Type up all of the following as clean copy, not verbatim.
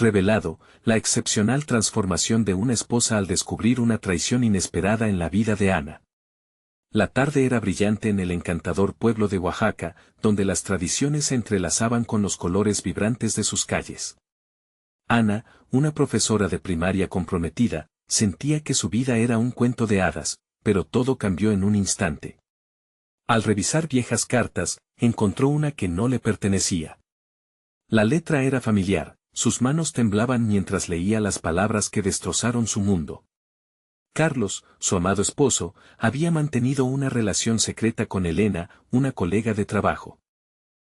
revelado, la excepcional transformación de una esposa al descubrir una traición inesperada en la vida de Ana. La tarde era brillante en el encantador pueblo de Oaxaca, donde las tradiciones se entrelazaban con los colores vibrantes de sus calles. Ana, una profesora de primaria comprometida, sentía que su vida era un cuento de hadas, pero todo cambió en un instante. Al revisar viejas cartas, encontró una que no le pertenecía. La letra era familiar, sus manos temblaban mientras leía las palabras que destrozaron su mundo. Carlos, su amado esposo, había mantenido una relación secreta con Elena, una colega de trabajo.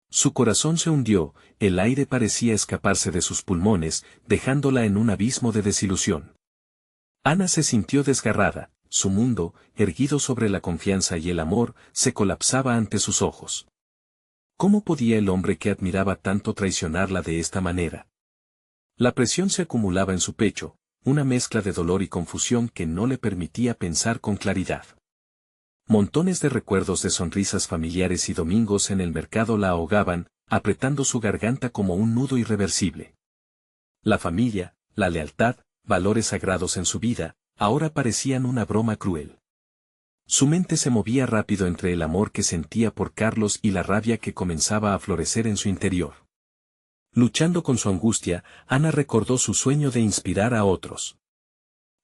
Su corazón se hundió, el aire parecía escaparse de sus pulmones, dejándola en un abismo de desilusión. Ana se sintió desgarrada, su mundo, erguido sobre la confianza y el amor, se colapsaba ante sus ojos. ¿Cómo podía el hombre que admiraba tanto traicionarla de esta manera? La presión se acumulaba en su pecho, una mezcla de dolor y confusión que no le permitía pensar con claridad. Montones de recuerdos de sonrisas familiares y domingos en el mercado la ahogaban, apretando su garganta como un nudo irreversible. La familia, la lealtad, valores sagrados en su vida, ahora parecían una broma cruel. Su mente se movía rápido entre el amor que sentía por Carlos y la rabia que comenzaba a florecer en su interior. Luchando con su angustia, Ana recordó su sueño de inspirar a otros.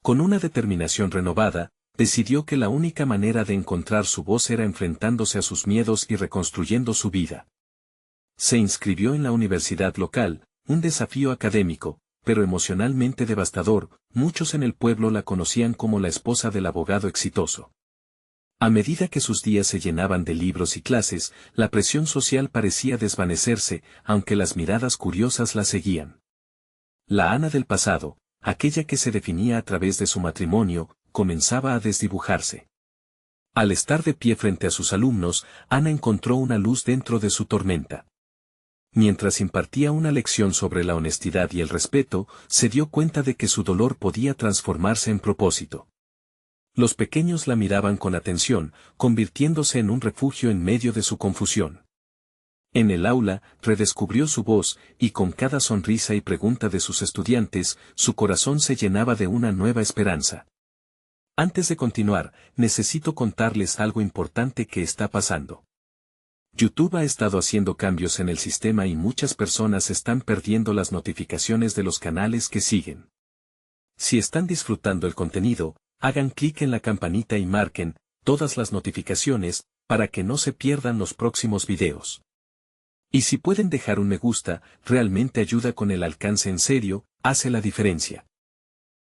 Con una determinación renovada, decidió que la única manera de encontrar su voz era enfrentándose a sus miedos y reconstruyendo su vida. Se inscribió en la universidad local, un desafío académico, pero emocionalmente devastador. Muchos en el pueblo la conocían como la esposa del abogado exitoso. A medida que sus días se llenaban de libros y clases, la presión social parecía desvanecerse, aunque las miradas curiosas la seguían. La Ana del pasado, aquella que se definía a través de su matrimonio, comenzaba a desdibujarse. Al estar de pie frente a sus alumnos, Ana encontró una luz dentro de su tormenta. Mientras impartía una lección sobre la honestidad y el respeto, se dio cuenta de que su dolor podía transformarse en propósito. Los pequeños la miraban con atención, convirtiéndose en un refugio en medio de su confusión. En el aula, redescubrió su voz, y con cada sonrisa y pregunta de sus estudiantes, su corazón se llenaba de una nueva esperanza. Antes de continuar, necesito contarles algo importante que está pasando. YouTube ha estado haciendo cambios en el sistema y muchas personas están perdiendo las notificaciones de los canales que siguen. Si están disfrutando el contenido, hagan clic en la campanita y marquen todas las notificaciones para que no se pierdan los próximos videos. Y si pueden dejar un me gusta, realmente ayuda con el alcance en serio, hace la diferencia.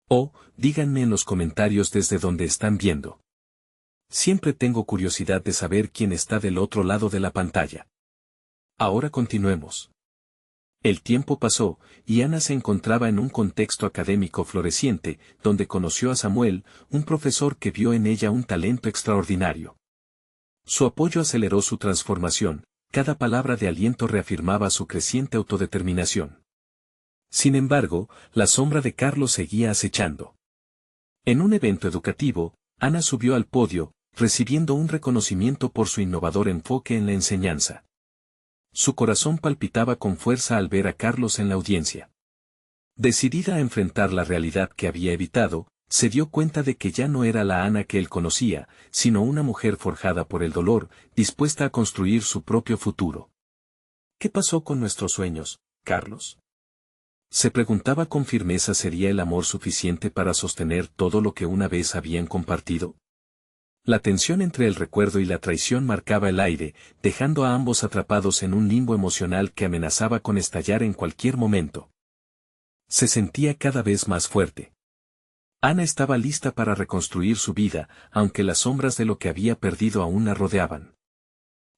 O, díganme en los comentarios desde donde están viendo. Siempre tengo curiosidad de saber quién está del otro lado de la pantalla. Ahora continuemos. El tiempo pasó, y Ana se encontraba en un contexto académico floreciente, donde conoció a Samuel, un profesor que vio en ella un talento extraordinario. Su apoyo aceleró su transformación, cada palabra de aliento reafirmaba su creciente autodeterminación. Sin embargo, la sombra de Carlos seguía acechando. En un evento educativo, Ana subió al podio, recibiendo un reconocimiento por su innovador enfoque en la enseñanza. Su corazón palpitaba con fuerza al ver a Carlos en la audiencia. Decidida a enfrentar la realidad que había evitado, se dio cuenta de que ya no era la Ana que él conocía, sino una mujer forjada por el dolor, dispuesta a construir su propio futuro. ¿Qué pasó con nuestros sueños, Carlos? Se preguntaba con firmeza, ¿sería el amor suficiente para sostener todo lo que una vez habían compartido? La tensión entre el recuerdo y la traición marcaba el aire, dejando a ambos atrapados en un limbo emocional que amenazaba con estallar en cualquier momento. Se sentía cada vez más fuerte. Ana estaba lista para reconstruir su vida, aunque las sombras de lo que había perdido aún la rodeaban.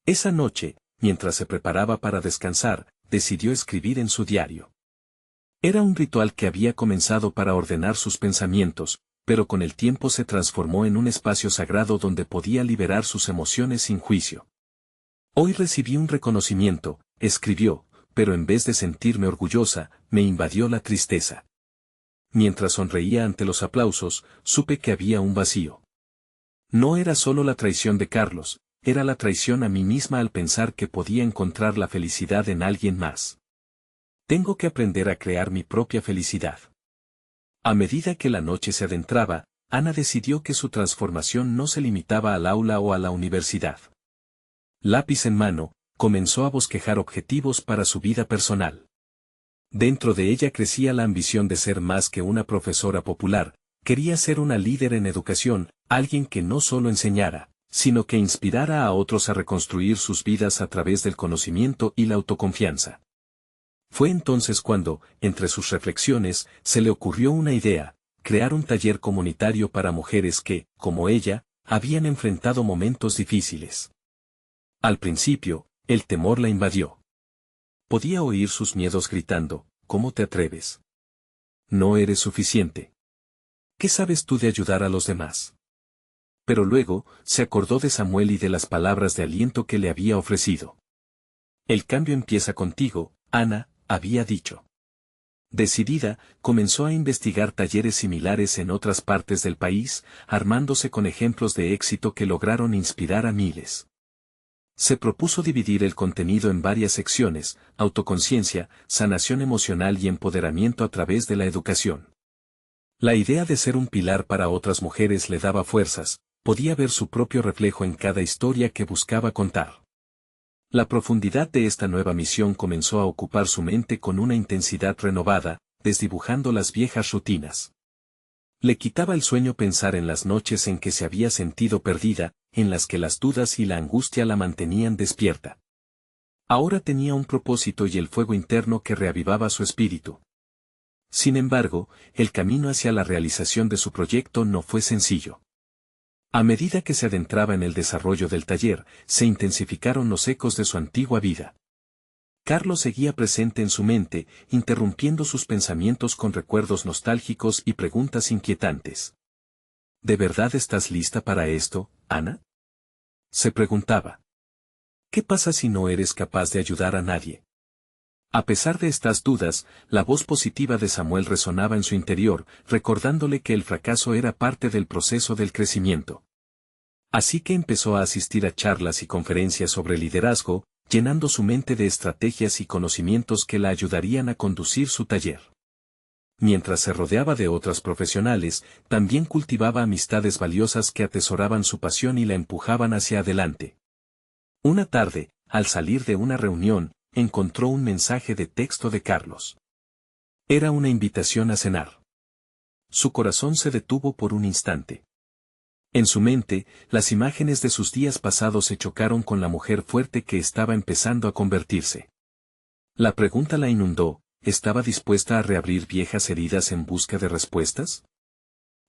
Esa noche, mientras se preparaba para descansar, decidió escribir en su diario. Era un ritual que había comenzado para ordenar sus pensamientos, pero con el tiempo se transformó en un espacio sagrado donde podía liberar sus emociones sin juicio. Hoy recibí un reconocimiento, escribió, pero en vez de sentirme orgullosa, me invadió la tristeza. Mientras sonreía ante los aplausos, supe que había un vacío. No era solo la traición de Carlos, era la traición a mí misma al pensar que podía encontrar la felicidad en alguien más. Tengo que aprender a crear mi propia felicidad. A medida que la noche se adentraba, Ana decidió que su transformación no se limitaba al aula o a la universidad. Lápiz en mano, comenzó a bosquejar objetivos para su vida personal. Dentro de ella crecía la ambición de ser más que una profesora popular, quería ser una líder en educación, alguien que no solo enseñara, sino que inspirara a otros a reconstruir sus vidas a través del conocimiento y la autoconfianza. Fue entonces cuando, entre sus reflexiones, se le ocurrió una idea: crear un taller comunitario para mujeres que, como ella, habían enfrentado momentos difíciles. Al principio, el temor la invadió. Podía oír sus miedos gritando: ¿cómo te atreves? No eres suficiente. ¿Qué sabes tú de ayudar a los demás? Pero luego, se acordó de Samuel y de las palabras de aliento que le había ofrecido. El cambio empieza contigo, Ana, había dicho. Decidida, comenzó a investigar talleres similares en otras partes del país, armándose con ejemplos de éxito que lograron inspirar a miles. Se propuso dividir el contenido en varias secciones: autoconciencia, sanación emocional y empoderamiento a través de la educación. La idea de ser un pilar para otras mujeres le daba fuerzas, podía ver su propio reflejo en cada historia que buscaba contar. La profundidad de esta nueva misión comenzó a ocupar su mente con una intensidad renovada, desdibujando las viejas rutinas. Le quitaba el sueño pensar en las noches en que se había sentido perdida, en las que las dudas y la angustia la mantenían despierta. Ahora tenía un propósito y el fuego interno que reavivaba su espíritu. Sin embargo, el camino hacia la realización de su proyecto no fue sencillo. A medida que se adentraba en el desarrollo del taller, se intensificaron los ecos de su antigua vida. Carlos seguía presente en su mente, interrumpiendo sus pensamientos con recuerdos nostálgicos y preguntas inquietantes. ¿De verdad estás lista para esto, Ana? Se preguntaba. ¿Qué pasa si no eres capaz de ayudar a nadie? A pesar de estas dudas, la voz positiva de Samuel resonaba en su interior, recordándole que el fracaso era parte del proceso del crecimiento. Así que empezó a asistir a charlas y conferencias sobre liderazgo, llenando su mente de estrategias y conocimientos que la ayudarían a conducir su taller. Mientras se rodeaba de otras profesionales, también cultivaba amistades valiosas que atesoraban su pasión y la empujaban hacia adelante. Una tarde, al salir de una reunión, encontró un mensaje de texto de Carlos. Era una invitación a cenar. Su corazón se detuvo por un instante. En su mente, las imágenes de sus días pasados se chocaron con la mujer fuerte que estaba empezando a convertirse. La pregunta la inundó: ¿estaba dispuesta a reabrir viejas heridas en busca de respuestas?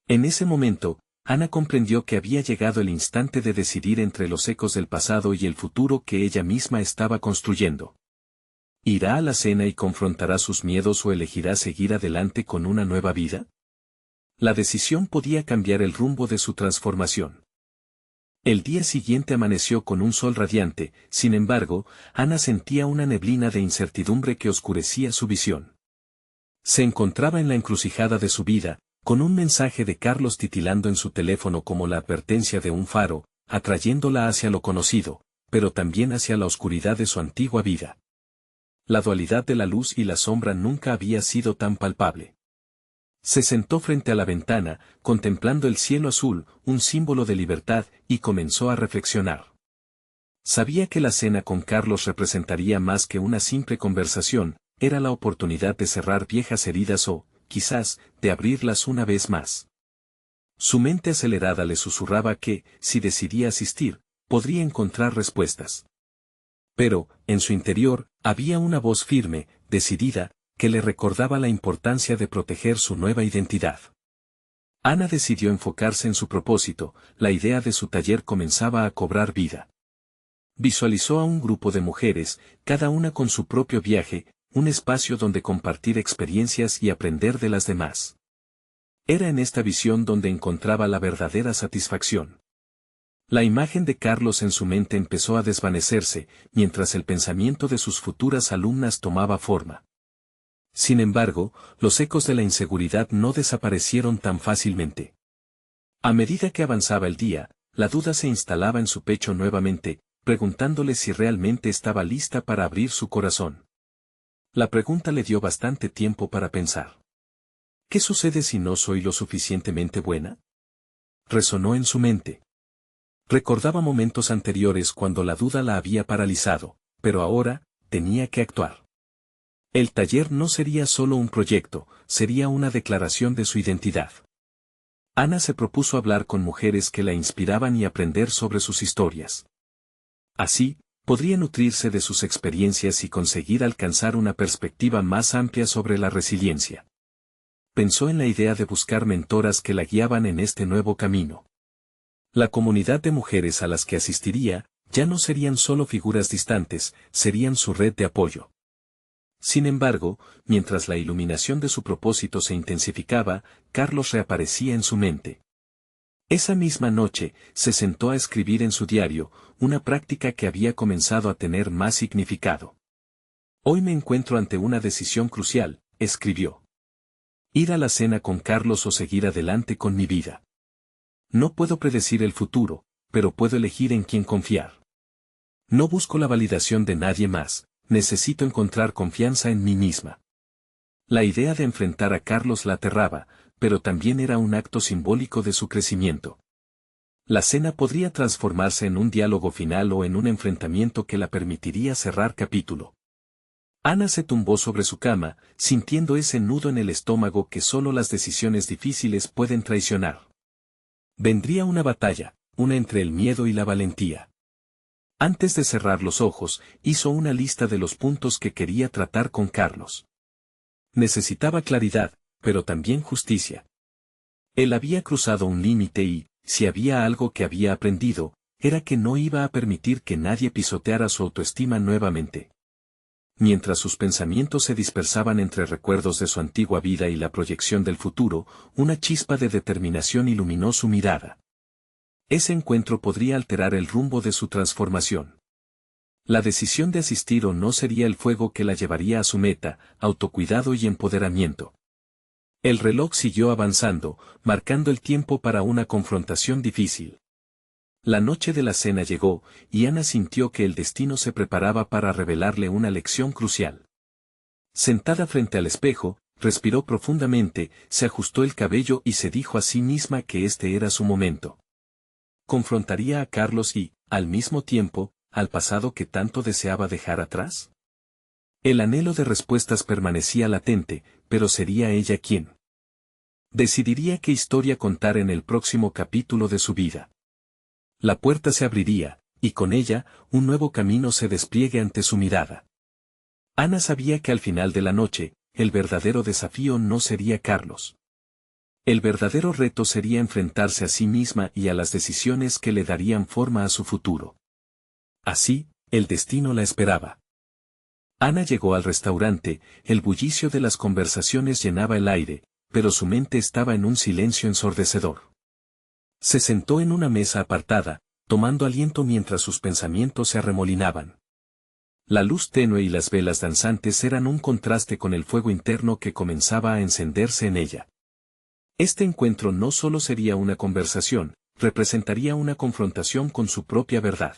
En ese momento, Ana comprendió que había llegado el instante de decidir entre los ecos del pasado y el futuro que ella misma estaba construyendo. ¿Irá a la cena y confrontará sus miedos o elegirá seguir adelante con una nueva vida? La decisión podía cambiar el rumbo de su transformación. El día siguiente amaneció con un sol radiante, sin embargo, Ana sentía una neblina de incertidumbre que oscurecía su visión. Se encontraba en la encrucijada de su vida, con un mensaje de Carlos titilando en su teléfono como la advertencia de un faro, atrayéndola hacia lo conocido, pero también hacia la oscuridad de su antigua vida. La dualidad de la luz y la sombra nunca había sido tan palpable. Se sentó frente a la ventana, contemplando el cielo azul, un símbolo de libertad, y comenzó a reflexionar. Sabía que la cena con Carlos representaría más que una simple conversación, era la oportunidad de cerrar viejas heridas o, quizás, de abrirlas una vez más. Su mente acelerada le susurraba que, si decidía asistir, podría encontrar respuestas. Pero, en su interior, había una voz firme, decidida, que le recordaba la importancia de proteger su nueva identidad. Ana decidió enfocarse en su propósito, la idea de su taller comenzaba a cobrar vida. Visualizó a un grupo de mujeres, cada una con su propio viaje, un espacio donde compartir experiencias y aprender de las demás. Era en esta visión donde encontraba la verdadera satisfacción. La imagen de Carlos en su mente empezó a desvanecerse, mientras el pensamiento de sus futuras alumnas tomaba forma. Sin embargo, los ecos de la inseguridad no desaparecieron tan fácilmente. A medida que avanzaba el día, la duda se instalaba en su pecho nuevamente, preguntándole si realmente estaba lista para abrir su corazón. La pregunta le dio bastante tiempo para pensar. ¿Qué sucede si no soy lo suficientemente buena? Resonó en su mente. Recordaba momentos anteriores cuando la duda la había paralizado, pero ahora, tenía que actuar. El taller no sería solo un proyecto, sería una declaración de su identidad. Ana se propuso hablar con mujeres que la inspiraban y aprender sobre sus historias. Así, podría nutrirse de sus experiencias y conseguir alcanzar una perspectiva más amplia sobre la resiliencia. Pensó en la idea de buscar mentoras que la guiaban en este nuevo camino. La comunidad de mujeres a las que asistiría, ya no serían solo figuras distantes, serían su red de apoyo. Sin embargo, mientras la iluminación de su propósito se intensificaba, Carlos reaparecía en su mente. Esa misma noche, se sentó a escribir en su diario, una práctica que había comenzado a tener más significado. Hoy me encuentro ante una decisión crucial, escribió. Ir a la cena con Carlos o seguir adelante con mi vida. No puedo predecir el futuro, pero puedo elegir en quién confiar. No busco la validación de nadie más, necesito encontrar confianza en mí misma. La idea de enfrentar a Carlos la aterraba, pero también era un acto simbólico de su crecimiento. La cena podría transformarse en un diálogo final o en un enfrentamiento que la permitiría cerrar capítulo. Ana se tumbó sobre su cama, sintiendo ese nudo en el estómago que solo las decisiones difíciles pueden traicionar. Vendría una batalla, una entre el miedo y la valentía. Antes de cerrar los ojos, hizo una lista de los puntos que quería tratar con Carlos. Necesitaba claridad, pero también justicia. Él había cruzado un límite y, si había algo que había aprendido, era que no iba a permitir que nadie pisoteara su autoestima nuevamente. Mientras sus pensamientos se dispersaban entre recuerdos de su antigua vida y la proyección del futuro, una chispa de determinación iluminó su mirada. Ese encuentro podría alterar el rumbo de su transformación. La decisión de asistir o no sería el fuego que la llevaría a su meta, autocuidado y empoderamiento. El reloj siguió avanzando, marcando el tiempo para una confrontación difícil. La noche de la cena llegó, y Ana sintió que el destino se preparaba para revelarle una lección crucial. Sentada frente al espejo, respiró profundamente, se ajustó el cabello y se dijo a sí misma que este era su momento. ¿Confrontaría a Carlos y, al mismo tiempo, al pasado que tanto deseaba dejar atrás? El anhelo de respuestas permanecía latente, pero sería ella quien decidiría qué historia contar en el próximo capítulo de su vida. La puerta se abriría, y con ella, un nuevo camino se despliegue ante su mirada. Ana sabía que al final de la noche, el verdadero desafío no sería Carlos. El verdadero reto sería enfrentarse a sí misma y a las decisiones que le darían forma a su futuro. Así, el destino la esperaba. Ana llegó al restaurante, el bullicio de las conversaciones llenaba el aire, pero su mente estaba en un silencio ensordecedor. Se sentó en una mesa apartada, tomando aliento mientras sus pensamientos se arremolinaban. La luz tenue y las velas danzantes eran un contraste con el fuego interno que comenzaba a encenderse en ella. Este encuentro no solo sería una conversación, representaría una confrontación con su propia verdad.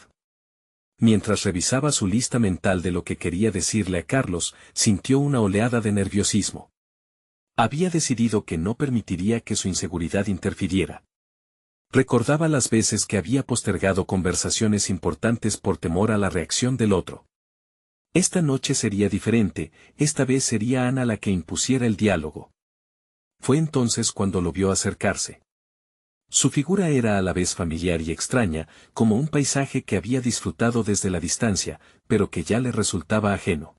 Mientras revisaba su lista mental de lo que quería decirle a Carlos, sintió una oleada de nerviosismo. Había decidido que no permitiría que su inseguridad interfiriera. Recordaba las veces que había postergado conversaciones importantes por temor a la reacción del otro. Esta noche sería diferente, esta vez sería Ana la que impusiera el diálogo. Fue entonces cuando lo vio acercarse. Su figura era a la vez familiar y extraña, como un paisaje que había disfrutado desde la distancia, pero que ya le resultaba ajeno.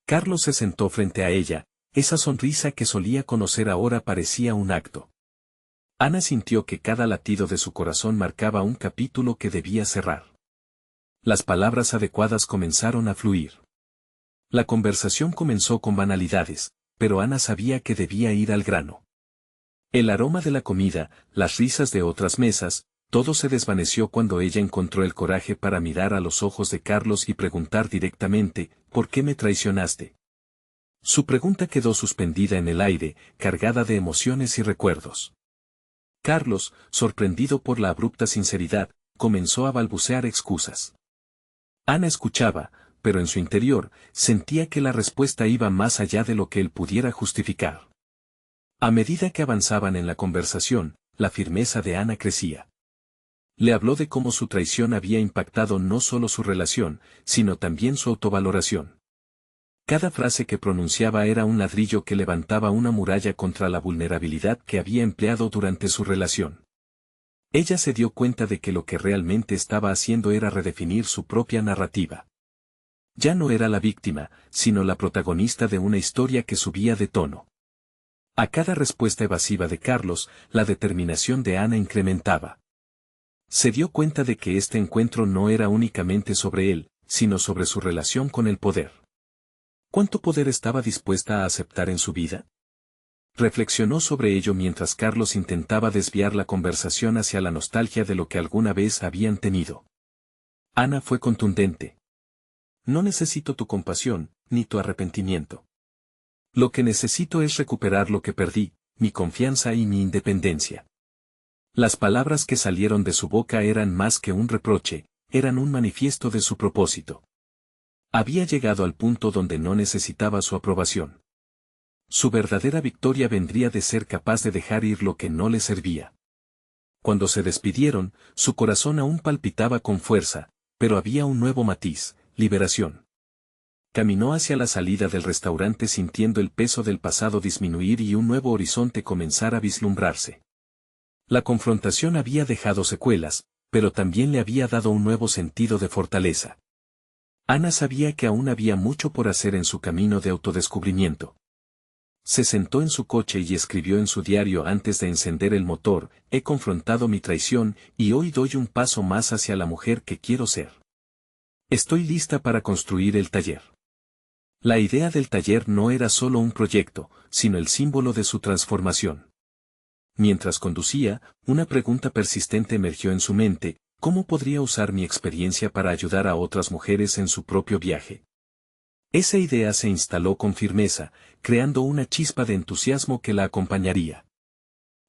Carlos se sentó frente a ella, esa sonrisa que solía conocer ahora parecía un acto. Ana sintió que cada latido de su corazón marcaba un capítulo que debía cerrar. Las palabras adecuadas comenzaron a fluir. La conversación comenzó con banalidades, pero Ana sabía que debía ir al grano. El aroma de la comida, las risas de otras mesas, todo se desvaneció cuando ella encontró el coraje para mirar a los ojos de Carlos y preguntar directamente, ¿por qué me traicionaste? Su pregunta quedó suspendida en el aire, cargada de emociones y recuerdos. Carlos, sorprendido por la abrupta sinceridad, comenzó a balbucear excusas. Ana escuchaba, pero en su interior, sentía que la respuesta iba más allá de lo que él pudiera justificar. A medida que avanzaban en la conversación, la firmeza de Ana crecía. Le habló de cómo su traición había impactado no solo su relación, sino también su autovaloración. Cada frase que pronunciaba era un ladrillo que levantaba una muralla contra la vulnerabilidad que había empleado durante su relación. Ella se dio cuenta de que lo que realmente estaba haciendo era redefinir su propia narrativa. Ya no era la víctima, sino la protagonista de una historia que subía de tono. A cada respuesta evasiva de Carlos, la determinación de Ana incrementaba. Se dio cuenta de que este encuentro no era únicamente sobre él, sino sobre su relación con el poder. ¿Cuánto poder estaba dispuesta a aceptar en su vida? Reflexionó sobre ello mientras Carlos intentaba desviar la conversación hacia la nostalgia de lo que alguna vez habían tenido. Ana fue contundente. No necesito tu compasión, ni tu arrepentimiento. Lo que necesito es recuperar lo que perdí, mi confianza y mi independencia. Las palabras que salieron de su boca eran más que un reproche, eran un manifiesto de su propósito. Había llegado al punto donde no necesitaba su aprobación. Su verdadera victoria vendría de ser capaz de dejar ir lo que no le servía. Cuando se despidieron, su corazón aún palpitaba con fuerza, pero había un nuevo matiz, liberación. Caminó hacia la salida del restaurante sintiendo el peso del pasado disminuir y un nuevo horizonte comenzar a vislumbrarse. La confrontación había dejado secuelas, pero también le había dado un nuevo sentido de fortaleza. Ana sabía que aún había mucho por hacer en su camino de autodescubrimiento. Se sentó en su coche y escribió en su diario antes de encender el motor: he confrontado mi traición, y hoy doy un paso más hacia la mujer que quiero ser. Estoy lista para construir el taller. La idea del taller no era solo un proyecto, sino el símbolo de su transformación. Mientras conducía, una pregunta persistente emergió en su mente: ¿cómo podría usar mi experiencia para ayudar a otras mujeres en su propio viaje? Esa idea se instaló con firmeza, creando una chispa de entusiasmo que la acompañaría.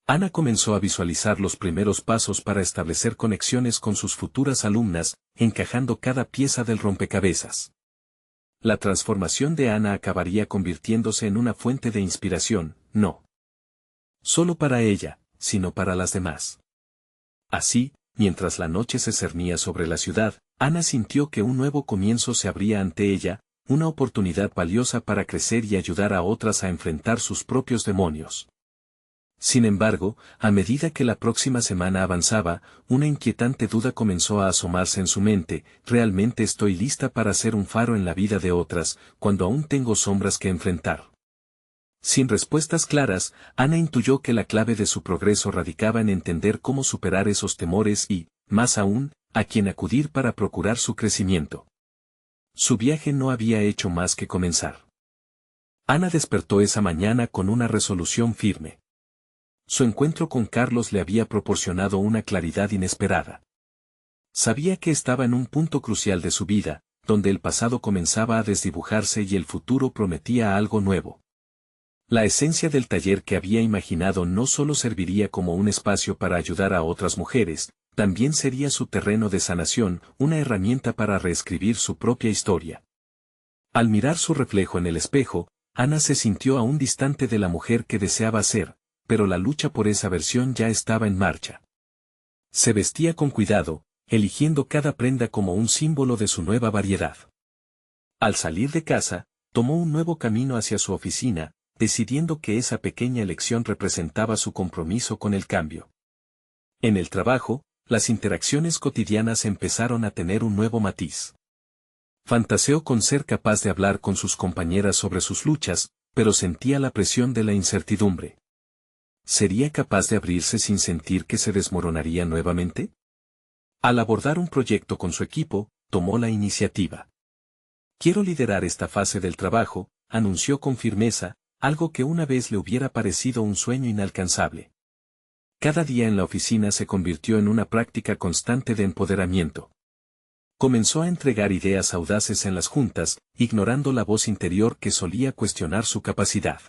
Ana comenzó a visualizar los primeros pasos para establecer conexiones con sus futuras alumnas, encajando cada pieza del rompecabezas. La transformación de Ana acabaría convirtiéndose en una fuente de inspiración, no solo para ella, sino para las demás. Así, mientras la noche se cernía sobre la ciudad, Ana sintió que un nuevo comienzo se abría ante ella, una oportunidad valiosa para crecer y ayudar a otras a enfrentar sus propios demonios. Sin embargo, a medida que la próxima semana avanzaba, una inquietante duda comenzó a asomarse en su mente: ¿realmente estoy lista para ser un faro en la vida de otras, cuando aún tengo sombras que enfrentar? Sin respuestas claras, Ana intuyó que la clave de su progreso radicaba en entender cómo superar esos temores y, más aún, a quién acudir para procurar su crecimiento. Su viaje no había hecho más que comenzar. Ana despertó esa mañana con una resolución firme. Su encuentro con Carlos le había proporcionado una claridad inesperada. Sabía que estaba en un punto crucial de su vida, donde el pasado comenzaba a desdibujarse y el futuro prometía algo nuevo. La esencia del taller que había imaginado no solo serviría como un espacio para ayudar a otras mujeres, también sería su terreno de sanación, una herramienta para reescribir su propia historia. Al mirar su reflejo en el espejo, Ana se sintió aún distante de la mujer que deseaba ser, pero la lucha por esa versión ya estaba en marcha. Se vestía con cuidado, eligiendo cada prenda como un símbolo de su nueva variedad. Al salir de casa, tomó un nuevo camino hacia su oficina, decidiendo que esa pequeña elección representaba su compromiso con el cambio. En el trabajo, las interacciones cotidianas empezaron a tener un nuevo matiz. Fantaseó con ser capaz de hablar con sus compañeras sobre sus luchas, pero sentía la presión de la incertidumbre. ¿Sería capaz de abrirse sin sentir que se desmoronaría nuevamente? Al abordar un proyecto con su equipo, tomó la iniciativa. Quiero liderar esta fase del trabajo, anunció con firmeza, algo que una vez le hubiera parecido un sueño inalcanzable. Cada día en la oficina se convirtió en una práctica constante de empoderamiento. Comenzó a entregar ideas audaces en las juntas, ignorando la voz interior que solía cuestionar su capacidad.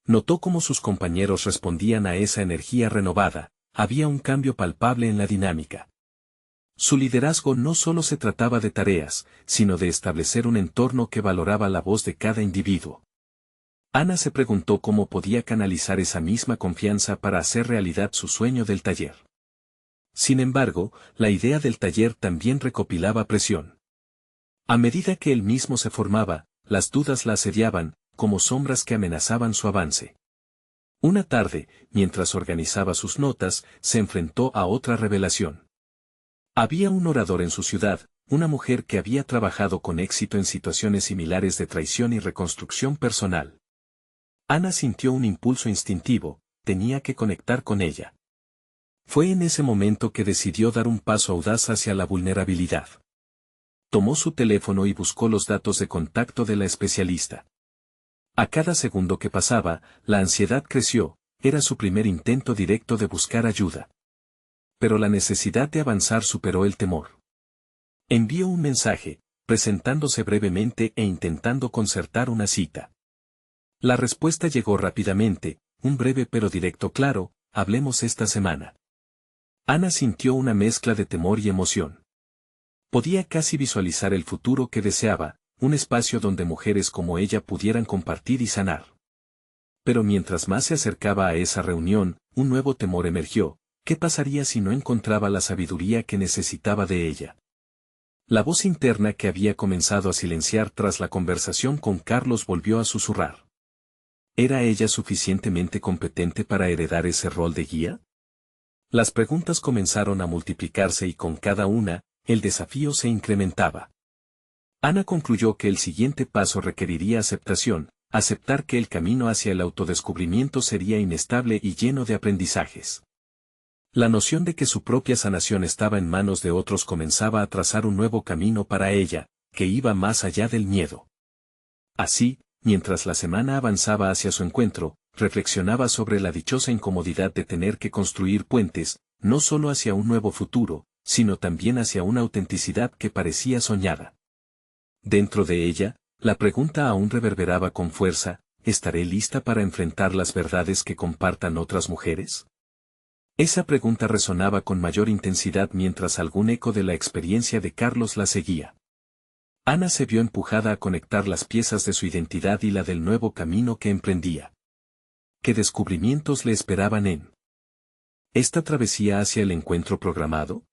Notó cómo sus compañeros respondían a esa energía renovada, había un cambio palpable en la dinámica. Su liderazgo no solo se trataba de tareas, sino de establecer un entorno que valoraba la voz de cada individuo. Ana se preguntó cómo podía canalizar esa misma confianza para hacer realidad su sueño del taller. Sin embargo, la idea del taller también recopilaba presión. A medida que él mismo se formaba, las dudas la asediaban, como sombras que amenazaban su avance. Una tarde, mientras organizaba sus notas, se enfrentó a otra revelación. Había un orador en su ciudad, una mujer que había trabajado con éxito en situaciones similares de traición y reconstrucción personal. Ana sintió un impulso instintivo, tenía que conectar con ella. Fue en ese momento que decidió dar un paso audaz hacia la vulnerabilidad. Tomó su teléfono y buscó los datos de contacto de la especialista. A cada segundo que pasaba, la ansiedad creció, era su primer intento directo de buscar ayuda. Pero la necesidad de avanzar superó el temor. Envió un mensaje, presentándose brevemente e intentando concertar una cita. La respuesta llegó rápidamente, un breve pero directo claro: hablemos esta semana. Ana sintió una mezcla de temor y emoción. Podía casi visualizar el futuro que deseaba, un espacio donde mujeres como ella pudieran compartir y sanar. Pero mientras más se acercaba a esa reunión, un nuevo temor emergió: ¿qué pasaría si no encontraba la sabiduría que necesitaba de ella? La voz interna que había comenzado a silenciar tras la conversación con Carlos volvió a susurrar. ¿Era ella suficientemente competente para heredar ese rol de guía? Las preguntas comenzaron a multiplicarse y con cada una, el desafío se incrementaba. Ana concluyó que el siguiente paso requeriría aceptación, aceptar que el camino hacia el autodescubrimiento sería inestable y lleno de aprendizajes. La noción de que su propia sanación estaba en manos de otros comenzaba a trazar un nuevo camino para ella, que iba más allá del miedo. Así, mientras la semana avanzaba hacia su encuentro, reflexionaba sobre la dichosa incomodidad de tener que construir puentes, no solo hacia un nuevo futuro, sino también hacia una autenticidad que parecía soñada. Dentro de ella, la pregunta aún reverberaba con fuerza: ¿estaré lista para enfrentar las verdades que compartan otras mujeres? Esa pregunta resonaba con mayor intensidad mientras algún eco de la experiencia de Carlos la seguía. Ana se vio empujada a conectar las piezas de su identidad y la del nuevo camino que emprendía. ¿Qué descubrimientos le esperaban en esta travesía hacia el encuentro programado?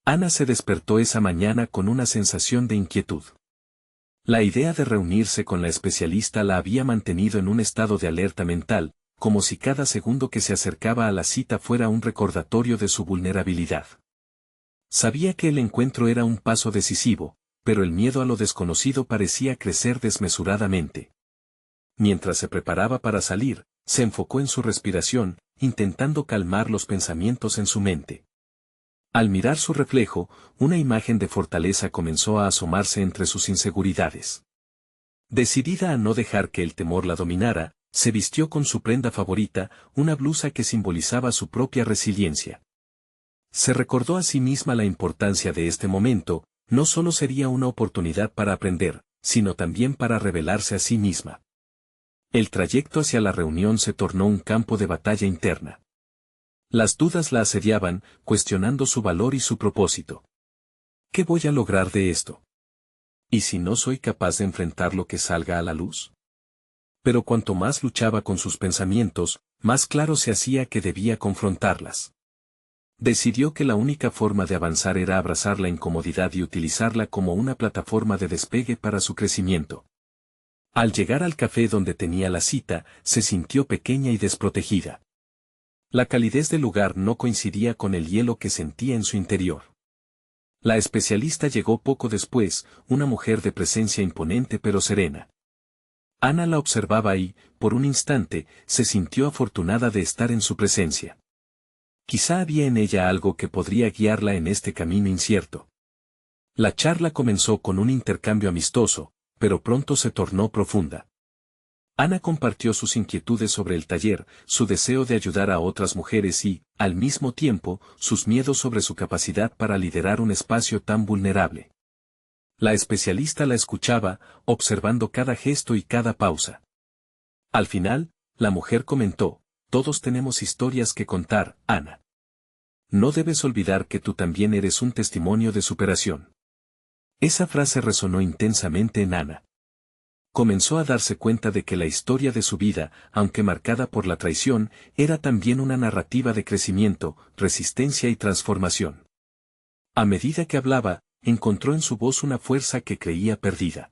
Ana se despertó esa mañana con una sensación de inquietud. La idea de reunirse con la especialista la había mantenido en un estado de alerta mental, como si cada segundo que se acercaba a la cita fuera un recordatorio de su vulnerabilidad. Sabía que el encuentro era un paso decisivo, pero el miedo a lo desconocido parecía crecer desmesuradamente. Mientras se preparaba para salir, se enfocó en su respiración, intentando calmar los pensamientos en su mente. Al mirar su reflejo, una imagen de fortaleza comenzó a asomarse entre sus inseguridades. Decidida a no dejar que el temor la dominara, se vistió con su prenda favorita, una blusa que simbolizaba su propia resiliencia. Se recordó a sí misma la importancia de este momento: no solo sería una oportunidad para aprender, sino también para revelarse a sí misma. El trayecto hacia la reunión se tornó un campo de batalla interna. Las dudas la asediaban, cuestionando su valor y su propósito. ¿Qué voy a lograr de esto? ¿Y si no soy capaz de enfrentar lo que salga a la luz? Pero cuanto más luchaba con sus pensamientos, más claro se hacía que debía confrontarlas. Decidió que la única forma de avanzar era abrazar la incomodidad y utilizarla como una plataforma de despegue para su crecimiento. Al llegar al café donde tenía la cita, se sintió pequeña y desprotegida. La calidez del lugar no coincidía con el hielo que sentía en su interior. La especialista llegó poco después, una mujer de presencia imponente pero serena. Ana la observaba y, por un instante, se sintió afortunada de estar en su presencia. Quizá había en ella algo que podría guiarla en este camino incierto. La charla comenzó con un intercambio amistoso, pero pronto se tornó profunda. Ana compartió sus inquietudes sobre el taller, su deseo de ayudar a otras mujeres y, al mismo tiempo, sus miedos sobre su capacidad para liderar un espacio tan vulnerable. La especialista la escuchaba, observando cada gesto y cada pausa. Al final, la mujer comentó: todos tenemos historias que contar, Ana. No debes olvidar que tú también eres un testimonio de superación. Esa frase resonó intensamente en Ana. Comenzó a darse cuenta de que la historia de su vida, aunque marcada por la traición, era también una narrativa de crecimiento, resistencia y transformación. A medida que hablaba, encontró en su voz una fuerza que creía perdida.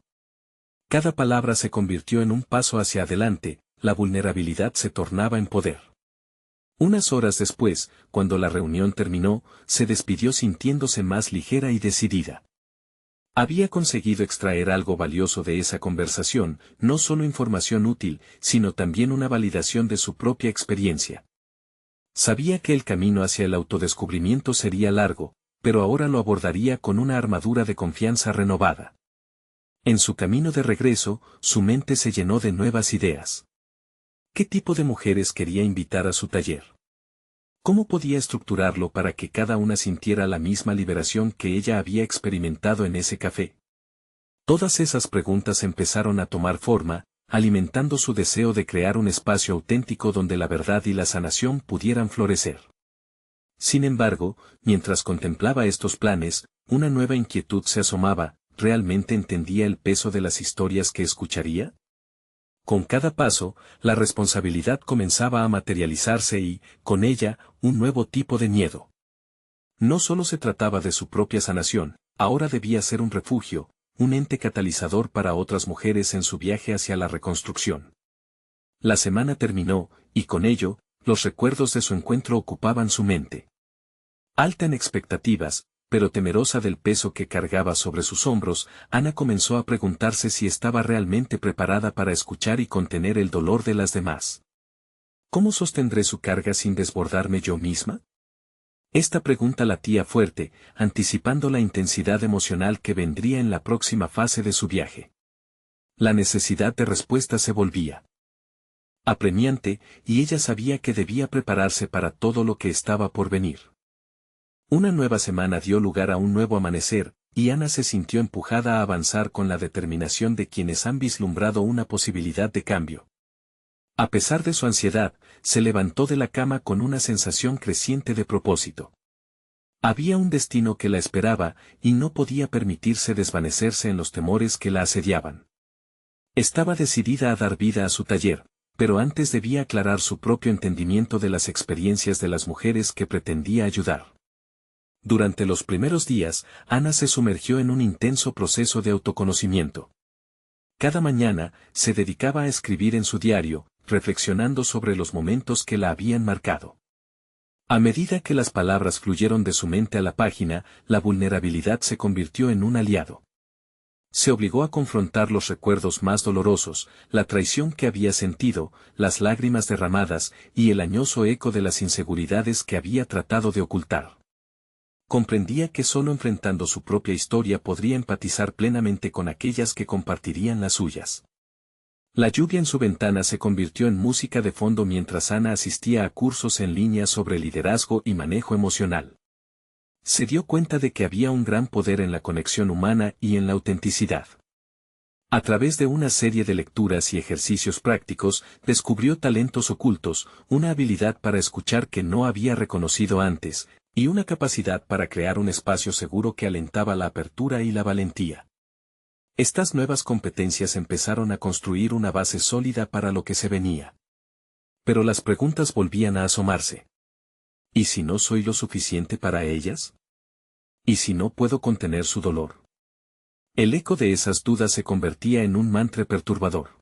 Cada palabra se convirtió en un paso hacia adelante, la vulnerabilidad se tornaba en poder. Unas horas después, cuando la reunión terminó, se despidió sintiéndose más ligera y decidida. Había conseguido extraer algo valioso de esa conversación, no solo información útil, sino también una validación de su propia experiencia. Sabía que el camino hacia el autodescubrimiento sería largo, pero ahora lo abordaría con una armadura de confianza renovada. En su camino de regreso, su mente se llenó de nuevas ideas. ¿Qué tipo de mujeres quería invitar a su taller? ¿Cómo podía estructurarlo para que cada una sintiera la misma liberación que ella había experimentado en ese café? Todas esas preguntas empezaron a tomar forma, alimentando su deseo de crear un espacio auténtico donde la verdad y la sanación pudieran florecer. Sin embargo, mientras contemplaba estos planes, una nueva inquietud se asomaba. ¿Realmente entendía el peso de las historias que escucharía? Con cada paso, la responsabilidad comenzaba a materializarse y, con ella, un nuevo tipo de miedo. No solo se trataba de su propia sanación, ahora debía ser un refugio, un ente catalizador para otras mujeres en su viaje hacia la reconstrucción. La semana terminó, y con ello, los recuerdos de su encuentro ocupaban su mente. Alta en expectativas, pero temerosa del peso que cargaba sobre sus hombros, Ana comenzó a preguntarse si estaba realmente preparada para escuchar y contener el dolor de las demás. ¿Cómo sostendré su carga sin desbordarme yo misma? Esta pregunta latía fuerte, anticipando la intensidad emocional que vendría en la próxima fase de su viaje. La necesidad de respuesta se volvía apremiante, y ella sabía que debía prepararse para todo lo que estaba por venir. Una nueva semana dio lugar a un nuevo amanecer, y Ana se sintió empujada a avanzar con la determinación de quienes han vislumbrado una posibilidad de cambio. A pesar de su ansiedad, se levantó de la cama con una sensación creciente de propósito. Había un destino que la esperaba, y no podía permitirse desvanecerse en los temores que la asediaban. Estaba decidida a dar vida a su taller, pero antes debía aclarar su propio entendimiento de las experiencias de las mujeres que pretendía ayudar. Durante los primeros días, Ana se sumergió en un intenso proceso de autoconocimiento. Cada mañana, se dedicaba a escribir en su diario, reflexionando sobre los momentos que la habían marcado. A medida que las palabras fluyeron de su mente a la página, la vulnerabilidad se convirtió en un aliado. Se obligó a confrontar los recuerdos más dolorosos, la traición que había sentido, las lágrimas derramadas y el añoso eco de las inseguridades que había tratado de ocultar. Comprendía que solo enfrentando su propia historia podría empatizar plenamente con aquellas que compartirían las suyas. La lluvia en su ventana se convirtió en música de fondo mientras Ana asistía a cursos en línea sobre liderazgo y manejo emocional. Se dio cuenta de que había un gran poder en la conexión humana y en la autenticidad. A través de una serie de lecturas y ejercicios prácticos, descubrió talentos ocultos, una habilidad para escuchar que no había reconocido antes, y una capacidad para crear un espacio seguro que alentaba la apertura y la valentía. Estas nuevas competencias empezaron a construir una base sólida para lo que se venía. Pero las preguntas volvían a asomarse. ¿Y si no soy lo suficiente para ellas? ¿Y si no puedo contener su dolor? El eco de esas dudas se convertía en un mantra perturbador.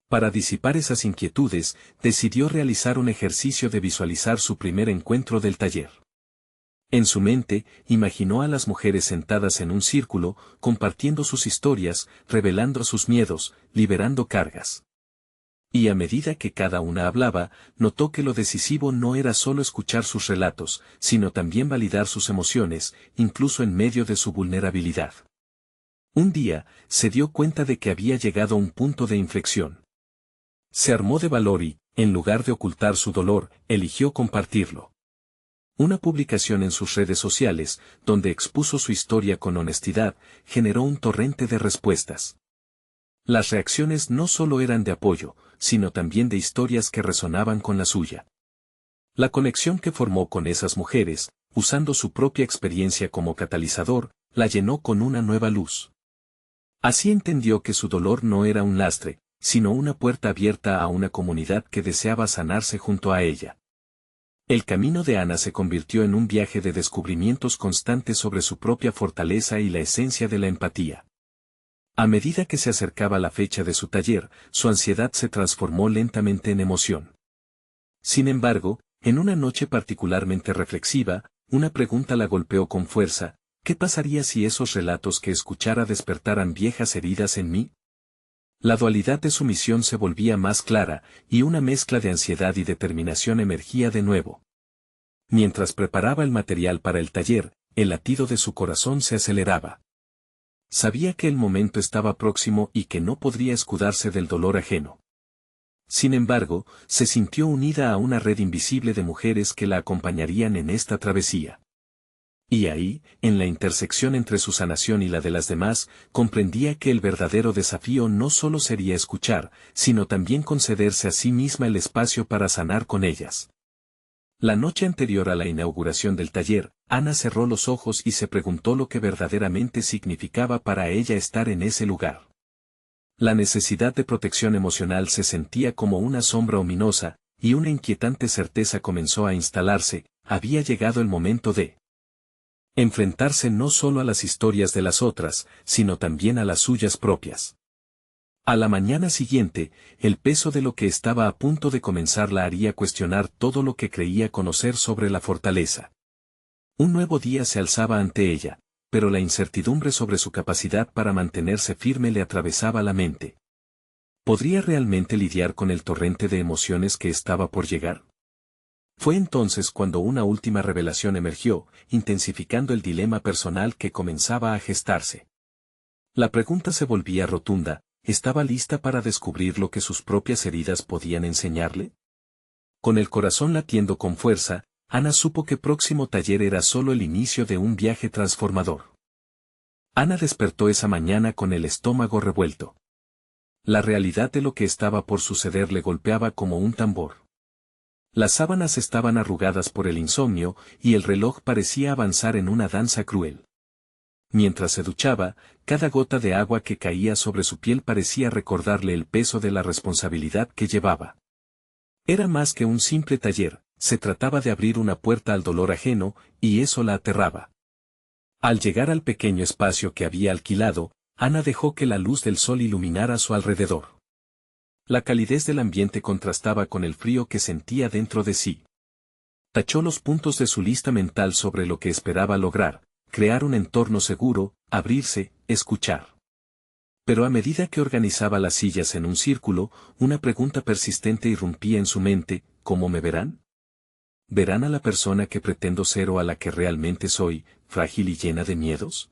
Para disipar esas inquietudes, decidió realizar un ejercicio de visualizar su primer encuentro del taller. En su mente, imaginó a las mujeres sentadas en un círculo, compartiendo sus historias, revelando sus miedos, liberando cargas. Y a medida que cada una hablaba, notó que lo decisivo no era solo escuchar sus relatos, sino también validar sus emociones, incluso en medio de su vulnerabilidad. Un día, se dio cuenta de que había llegado a un punto de inflexión. Se armó de valor y, en lugar de ocultar su dolor, eligió compartirlo. Una publicación en sus redes sociales, donde expuso su historia con honestidad, generó un torrente de respuestas. Las reacciones no solo eran de apoyo, sino también de historias que resonaban con la suya. La conexión que formó con esas mujeres, usando su propia experiencia como catalizador, la llenó con una nueva luz. Así entendió que su dolor no era un lastre, sino una puerta abierta a una comunidad que deseaba sanarse junto a ella. El camino de Ana se convirtió en un viaje de descubrimientos constantes sobre su propia fortaleza y la esencia de la empatía. A medida que se acercaba la fecha de su taller, su ansiedad se transformó lentamente en emoción. Sin embargo, en una noche particularmente reflexiva, una pregunta la golpeó con fuerza: ¿qué pasaría si esos relatos que escuchara despertaran viejas heridas en mí? La dualidad de su misión se volvía más clara, y una mezcla de ansiedad y determinación emergía de nuevo. Mientras preparaba el material para el taller, el latido de su corazón se aceleraba. Sabía que el momento estaba próximo y que no podría escudarse del dolor ajeno. Sin embargo, se sintió unida a una red invisible de mujeres que la acompañarían en esta travesía. Y ahí, en la intersección entre su sanación y la de las demás, comprendía que el verdadero desafío no solo sería escuchar, sino también concederse a sí misma el espacio para sanar con ellas. La noche anterior a la inauguración del taller, Ana cerró los ojos y se preguntó lo que verdaderamente significaba para ella estar en ese lugar. La necesidad de protección emocional se sentía como una sombra ominosa, y una inquietante certeza comenzó a instalarse: había llegado el momento de enfrentarse no solo a las historias de las otras, sino también a las suyas propias. A la mañana siguiente, el peso de lo que estaba a punto de comenzar la haría cuestionar todo lo que creía conocer sobre la fortaleza. Un nuevo día se alzaba ante ella, pero la incertidumbre sobre su capacidad para mantenerse firme le atravesaba la mente. ¿Podría realmente lidiar con el torrente de emociones que estaba por llegar? Fue entonces cuando una última revelación emergió, intensificando el dilema personal que comenzaba a gestarse. La pregunta se volvía rotunda: ¿estaba lista para descubrir lo que sus propias heridas podían enseñarle? Con el corazón latiendo con fuerza, Ana supo que próximo taller era solo el inicio de un viaje transformador. Ana despertó esa mañana con el estómago revuelto. La realidad de lo que estaba por suceder le golpeaba como un tambor. Las sábanas estaban arrugadas por el insomnio, y el reloj parecía avanzar en una danza cruel. Mientras se duchaba, cada gota de agua que caía sobre su piel parecía recordarle el peso de la responsabilidad que llevaba. Era más que un simple taller, se trataba de abrir una puerta al dolor ajeno, y eso la aterraba. Al llegar al pequeño espacio que había alquilado, Ana dejó que la luz del sol iluminara a su alrededor. La calidez del ambiente contrastaba con el frío que sentía dentro de sí. Tachó los puntos de su lista mental sobre lo que esperaba lograr: crear un entorno seguro, abrirse, escuchar. Pero a medida que organizaba las sillas en un círculo, una pregunta persistente irrumpía en su mente: ¿cómo me verán? ¿Verán a la persona que pretendo ser o a la que realmente soy, frágil y llena de miedos?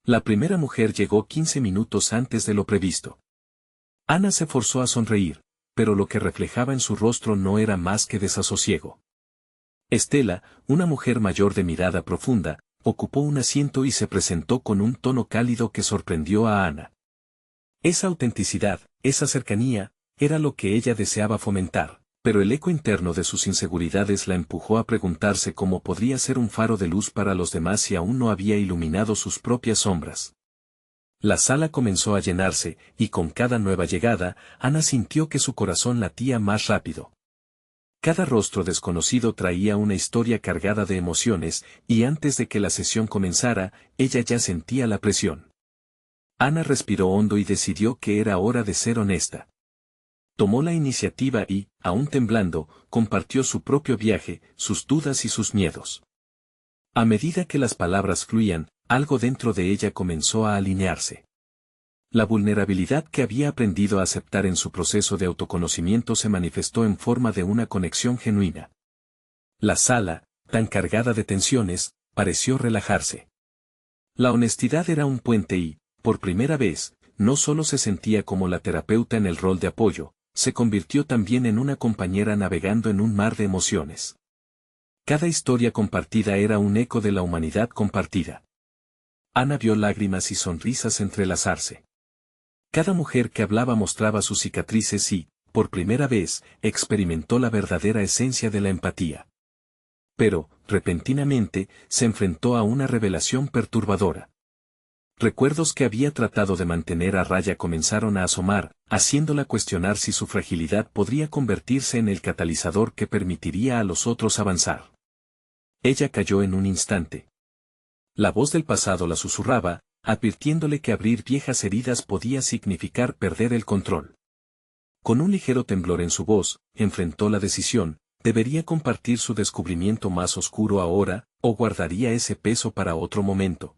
La primera mujer llegó 15 minutos antes de lo previsto. Ana se forzó a sonreír, pero lo que reflejaba en su rostro no era más que desasosiego. Estela, una mujer mayor de mirada profunda, ocupó un asiento y se presentó con un tono cálido que sorprendió a Ana. Esa autenticidad, esa cercanía, era lo que ella deseaba fomentar, pero el eco interno de sus inseguridades la empujó a preguntarse cómo podría ser un faro de luz para los demás si aún no había iluminado sus propias sombras. La sala comenzó a llenarse, y con cada nueva llegada, Ana sintió que su corazón latía más rápido. Cada rostro desconocido traía una historia cargada de emociones, y antes de que la sesión comenzara, ella ya sentía la presión. Ana respiró hondo y decidió que era hora de ser honesta. Tomó la iniciativa y, aún temblando, compartió su propio viaje, sus dudas y sus miedos. A medida que las palabras fluían, algo dentro de ella comenzó a alinearse. La vulnerabilidad que había aprendido a aceptar en su proceso de autoconocimiento se manifestó en forma de una conexión genuina. La sala, tan cargada de tensiones, pareció relajarse. La honestidad era un puente y, por primera vez, no solo se sentía como la terapeuta en el rol de apoyo, se convirtió también en una compañera navegando en un mar de emociones. Cada historia compartida era un eco de la humanidad compartida. Ana vio lágrimas y sonrisas entrelazarse. Cada mujer que hablaba mostraba sus cicatrices y, por primera vez, experimentó la verdadera esencia de la empatía. Pero, repentinamente, se enfrentó a una revelación perturbadora. Recuerdos que había tratado de mantener a raya comenzaron a asomar, haciéndola cuestionar si su fragilidad podría convertirse en el catalizador que permitiría a los otros avanzar. Ella cayó en un instante. La voz del pasado la susurraba, advirtiéndole que abrir viejas heridas podía significar perder el control. Con un ligero temblor en su voz, enfrentó la decisión: ¿debería compartir su descubrimiento más oscuro ahora, o guardaría ese peso para otro momento?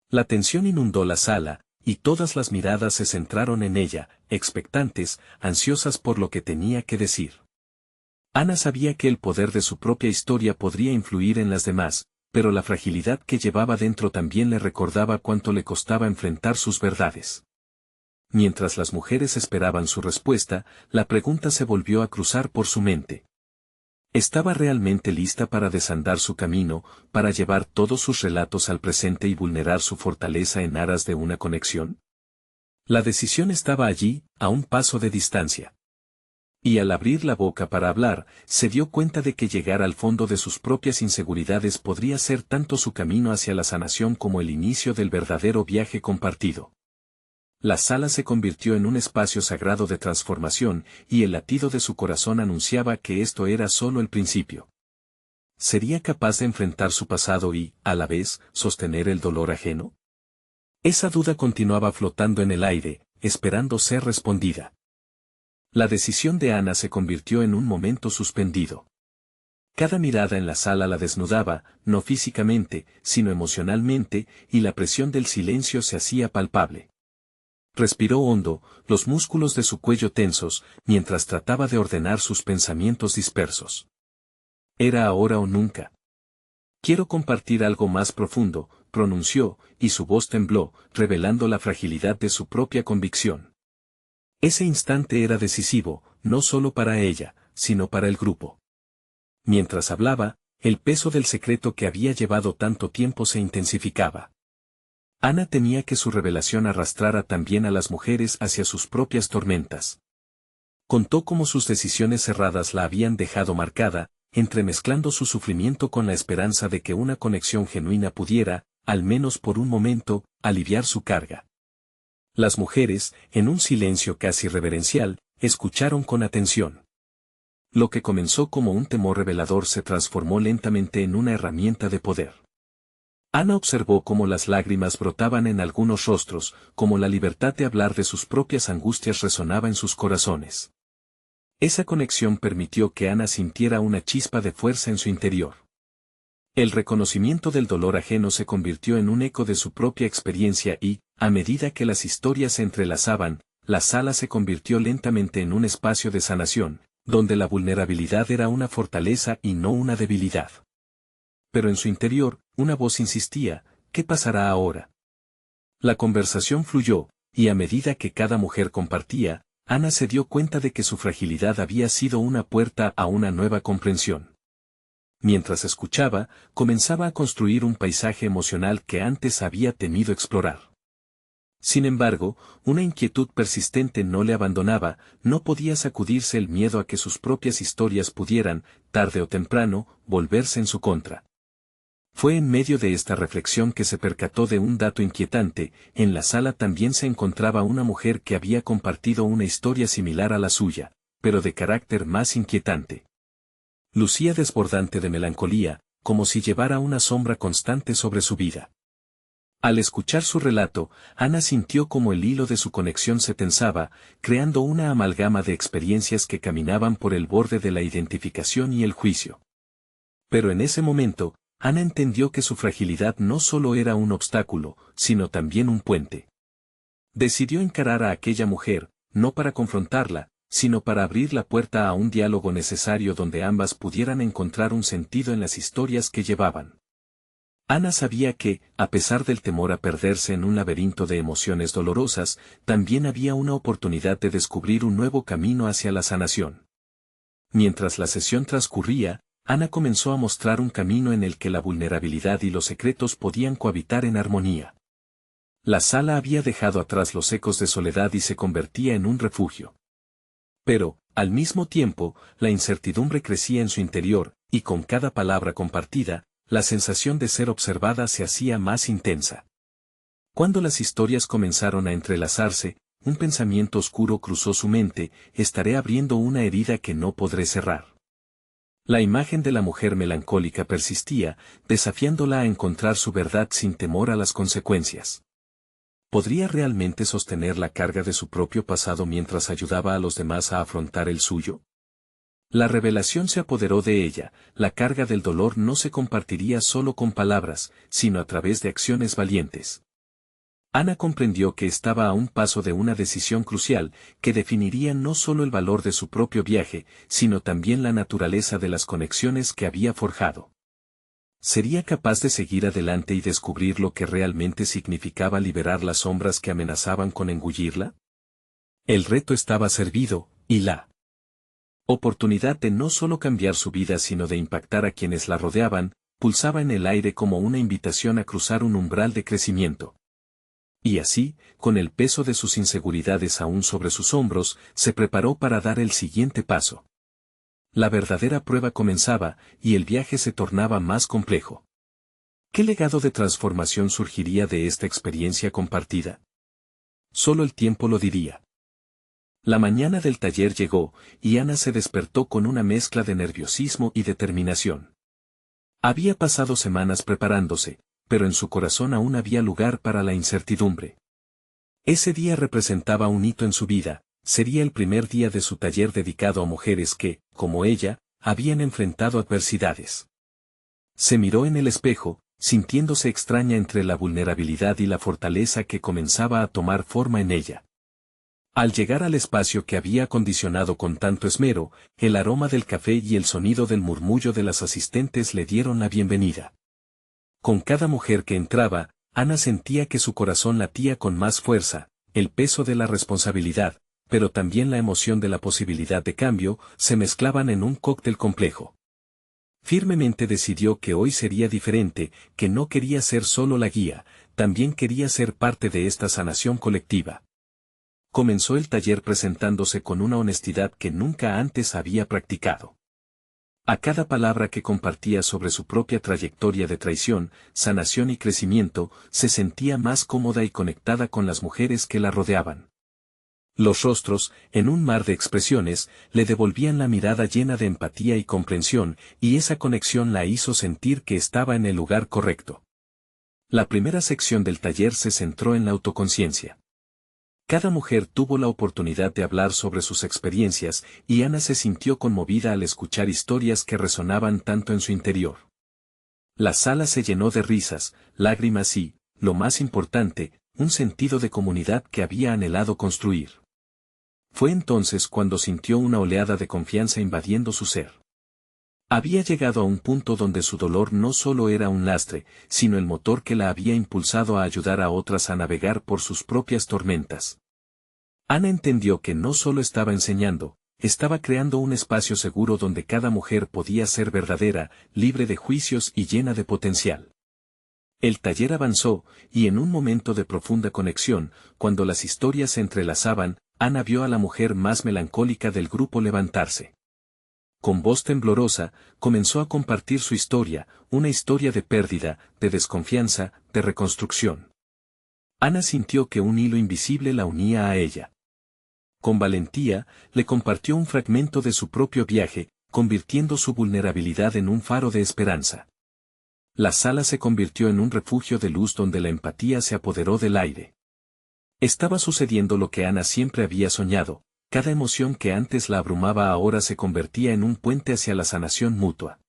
La tensión inundó la sala, y todas las miradas se centraron en ella, expectantes, ansiosas por lo que tenía que decir. Ana sabía que el poder de su propia historia podría influir en las demás, pero la fragilidad que llevaba dentro también le recordaba cuánto le costaba enfrentar sus verdades. Mientras las mujeres esperaban su respuesta, la pregunta se volvió a cruzar por su mente. ¿Estaba realmente lista para desandar su camino, para llevar todos sus relatos al presente y vulnerar su fortaleza en aras de una conexión? La decisión estaba allí, a un paso de distancia. Y al abrir la boca para hablar, se dio cuenta de que llegar al fondo de sus propias inseguridades podría ser tanto su camino hacia la sanación como el inicio del verdadero viaje compartido. La sala se convirtió en un espacio sagrado de transformación, y el latido de su corazón anunciaba que esto era solo el principio. ¿Sería capaz de enfrentar su pasado y, a la vez, sostener el dolor ajeno? Esa duda continuaba flotando en el aire, esperando ser respondida. La decisión de Ana se convirtió en un momento suspendido. Cada mirada en la sala la desnudaba, no físicamente, sino emocionalmente, y la presión del silencio se hacía palpable. Respiró hondo, los músculos de su cuello tensos, mientras trataba de ordenar sus pensamientos dispersos. Era ahora o nunca. Quiero compartir algo más profundo, pronunció, y su voz tembló, revelando la fragilidad de su propia convicción. Ese instante era decisivo, no solo para ella, sino para el grupo. Mientras hablaba, el peso del secreto que había llevado tanto tiempo se intensificaba. Ana temía que su revelación arrastrara también a las mujeres hacia sus propias tormentas. Contó cómo sus decisiones cerradas la habían dejado marcada, entremezclando su sufrimiento con la esperanza de que una conexión genuina pudiera, al menos por un momento, aliviar su carga. Las mujeres, en un silencio casi reverencial, escucharon con atención. Lo que comenzó como un temor revelador se transformó lentamente en una herramienta de poder. Ana observó cómo las lágrimas brotaban en algunos rostros, como la libertad de hablar de sus propias angustias resonaba en sus corazones. Esa conexión permitió que Ana sintiera una chispa de fuerza en su interior. El reconocimiento del dolor ajeno se convirtió en un eco de su propia experiencia y, a medida que las historias se entrelazaban, la sala se convirtió lentamente en un espacio de sanación, donde la vulnerabilidad era una fortaleza y no una debilidad. Pero en su interior, una voz insistía: ¿qué pasará ahora? La conversación fluyó, y a medida que cada mujer compartía, Ana se dio cuenta de que su fragilidad había sido una puerta a una nueva comprensión. Mientras escuchaba, comenzaba a construir un paisaje emocional que antes había temido explorar. Sin embargo, una inquietud persistente no le abandonaba, no podía sacudirse el miedo a que sus propias historias pudieran, tarde o temprano, volverse en su contra. Fue en medio de esta reflexión que se percató de un dato inquietante: en la sala también se encontraba una mujer que había compartido una historia similar a la suya, pero de carácter más inquietante. Lucía desbordante de melancolía, como si llevara una sombra constante sobre su vida. Al escuchar su relato, Ana sintió como el hilo de su conexión se tensaba, creando una amalgama de experiencias que caminaban por el borde de la identificación y el juicio. Pero en ese momento, Ana entendió que su fragilidad no solo era un obstáculo, sino también un puente. Decidió encarar a aquella mujer, no para confrontarla, sino para abrir la puerta a un diálogo necesario donde ambas pudieran encontrar un sentido en las historias que llevaban. Ana sabía que, a pesar del temor a perderse en un laberinto de emociones dolorosas, también había una oportunidad de descubrir un nuevo camino hacia la sanación. Mientras la sesión transcurría, Ana comenzó a mostrar un camino en el que la vulnerabilidad y los secretos podían cohabitar en armonía. La sala había dejado atrás los ecos de soledad y se convertía en un refugio. Pero, al mismo tiempo, la incertidumbre crecía en su interior, y con cada palabra compartida, la sensación de ser observada se hacía más intensa. Cuando las historias comenzaron a entrelazarse, un pensamiento oscuro cruzó su mente: estaré abriendo una herida que no podré cerrar. La imagen de la mujer melancólica persistía, desafiándola a encontrar su verdad sin temor a las consecuencias. ¿Podría realmente sostener la carga de su propio pasado mientras ayudaba a los demás a afrontar el suyo? La revelación se apoderó de ella: la carga del dolor no se compartiría solo con palabras, sino a través de acciones valientes. Ana comprendió que estaba a un paso de una decisión crucial, que definiría no solo el valor de su propio viaje, sino también la naturaleza de las conexiones que había forjado. ¿Sería capaz de seguir adelante y descubrir lo que realmente significaba liberar las sombras que amenazaban con engullirla? El reto estaba servido, y la oportunidad de no solo cambiar su vida sino de impactar a quienes la rodeaban, pulsaba en el aire como una invitación a cruzar un umbral de crecimiento. Y así, con el peso de sus inseguridades aún sobre sus hombros, se preparó para dar el siguiente paso. La verdadera prueba comenzaba, y el viaje se tornaba más complejo. ¿Qué legado de transformación surgiría de esta experiencia compartida? Solo el tiempo lo diría. La mañana del taller llegó, y Ana se despertó con una mezcla de nerviosismo y determinación. Había pasado semanas preparándose, pero en su corazón aún había lugar para la incertidumbre. Ese día representaba un hito en su vida: sería el primer día de su taller dedicado a mujeres que, como ella, habían enfrentado adversidades. Se miró en el espejo, sintiéndose extraña entre la vulnerabilidad y la fortaleza que comenzaba a tomar forma en ella. Al llegar al espacio que había acondicionado con tanto esmero, el aroma del café y el sonido del murmullo de las asistentes le dieron la bienvenida. Con cada mujer que entraba, Ana sentía que su corazón latía con más fuerza: el peso de la responsabilidad, pero también la emoción de la posibilidad de cambio, se mezclaban en un cóctel complejo. Firmemente decidió que hoy sería diferente, que no quería ser solo la guía, también quería ser parte de esta sanación colectiva. Comenzó el taller presentándose con una honestidad que nunca antes había practicado. A cada palabra que compartía sobre su propia trayectoria de traición, sanación y crecimiento, se sentía más cómoda y conectada con las mujeres que la rodeaban. Los rostros, en un mar de expresiones, le devolvían la mirada llena de empatía y comprensión, y esa conexión la hizo sentir que estaba en el lugar correcto. La primera sección del taller se centró en la autoconciencia. Cada mujer tuvo la oportunidad de hablar sobre sus experiencias, y Ana se sintió conmovida al escuchar historias que resonaban tanto en su interior. La sala se llenó de risas, lágrimas y, lo más importante, un sentido de comunidad que había anhelado construir. Fue entonces cuando sintió una oleada de confianza invadiendo su ser. Había llegado a un punto donde su dolor no solo era un lastre, sino el motor que la había impulsado a ayudar a otras a navegar por sus propias tormentas. Ana entendió que no solo estaba enseñando, estaba creando un espacio seguro donde cada mujer podía ser verdadera, libre de juicios y llena de potencial. El taller avanzó, y en un momento de profunda conexión, cuando las historias se entrelazaban, Ana vio a la mujer más melancólica del grupo levantarse. Con voz temblorosa, comenzó a compartir su historia, una historia de pérdida, de desconfianza, de reconstrucción. Ana sintió que un hilo invisible la unía a ella. Con valentía, le compartió un fragmento de su propio viaje, convirtiendo su vulnerabilidad en un faro de esperanza. La sala se convirtió en un refugio de luz donde la empatía se apoderó del aire. Estaba sucediendo lo que Ana siempre había soñado: cada emoción que antes la abrumaba ahora se convertía en un puente hacia la sanación mutua.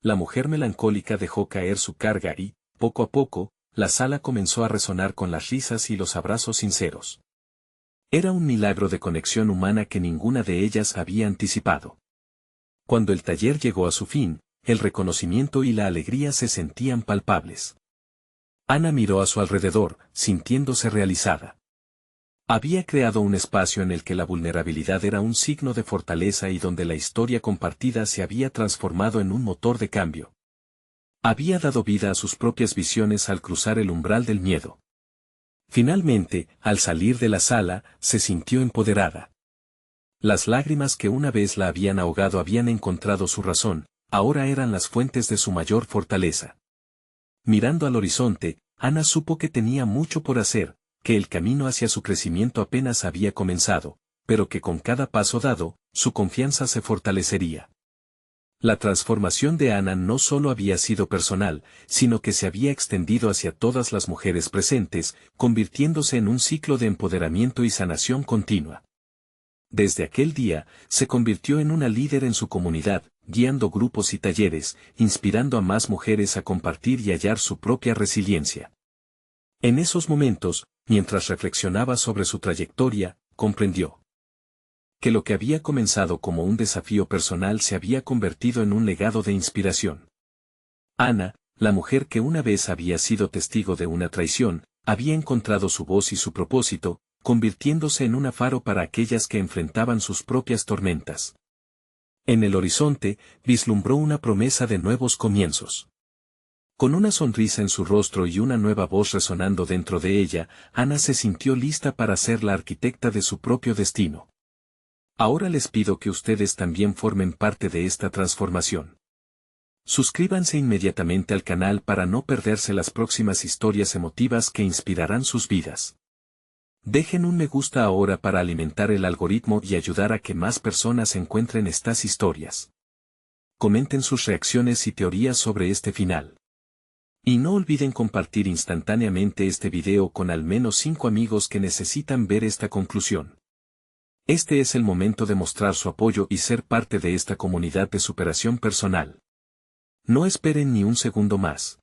La mujer melancólica dejó caer su carga y, poco a poco, la sala comenzó a resonar con las risas y los abrazos sinceros. Era un milagro de conexión humana que ninguna de ellas había anticipado. Cuando el taller llegó a su fin, el reconocimiento y la alegría se sentían palpables. Ana miró a su alrededor, sintiéndose realizada. Había creado un espacio en el que la vulnerabilidad era un signo de fortaleza y donde la historia compartida se había transformado en un motor de cambio. Había dado vida a sus propias visiones al cruzar el umbral del miedo. Finalmente, al salir de la sala, se sintió empoderada. Las lágrimas que una vez la habían ahogado habían encontrado su razón, ahora eran las fuentes de su mayor fortaleza. Mirando al horizonte, Ana supo que tenía mucho por hacer, que el camino hacia su crecimiento apenas había comenzado, pero que con cada paso dado, su confianza se fortalecería. La transformación de Ana no solo había sido personal, sino que se había extendido hacia todas las mujeres presentes, convirtiéndose en un ciclo de empoderamiento y sanación continua. Desde aquel día, se convirtió en una líder en su comunidad, guiando grupos y talleres, inspirando a más mujeres a compartir y hallar su propia resiliencia. En esos momentos, mientras reflexionaba sobre su trayectoria, comprendió que lo que había comenzado como un desafío personal se había convertido en un legado de inspiración. Ana, la mujer que una vez había sido testigo de una traición, había encontrado su voz y su propósito, convirtiéndose en un faro para aquellas que enfrentaban sus propias tormentas. En el horizonte, vislumbró una promesa de nuevos comienzos. Con una sonrisa en su rostro y una nueva voz resonando dentro de ella, Ana se sintió lista para ser la arquitecta de su propio destino. Ahora les pido que ustedes también formen parte de esta transformación. Suscríbanse inmediatamente al canal para no perderse las próximas historias emotivas que inspirarán sus vidas. Dejen un me gusta ahora para alimentar el algoritmo y ayudar a que más personas encuentren estas historias. Comenten sus reacciones y teorías sobre este final. Y no olviden compartir instantáneamente este video con al menos 5 amigos que necesitan ver esta conclusión. Este es el momento de mostrar su apoyo y ser parte de esta comunidad de superación personal. No esperen ni un segundo más.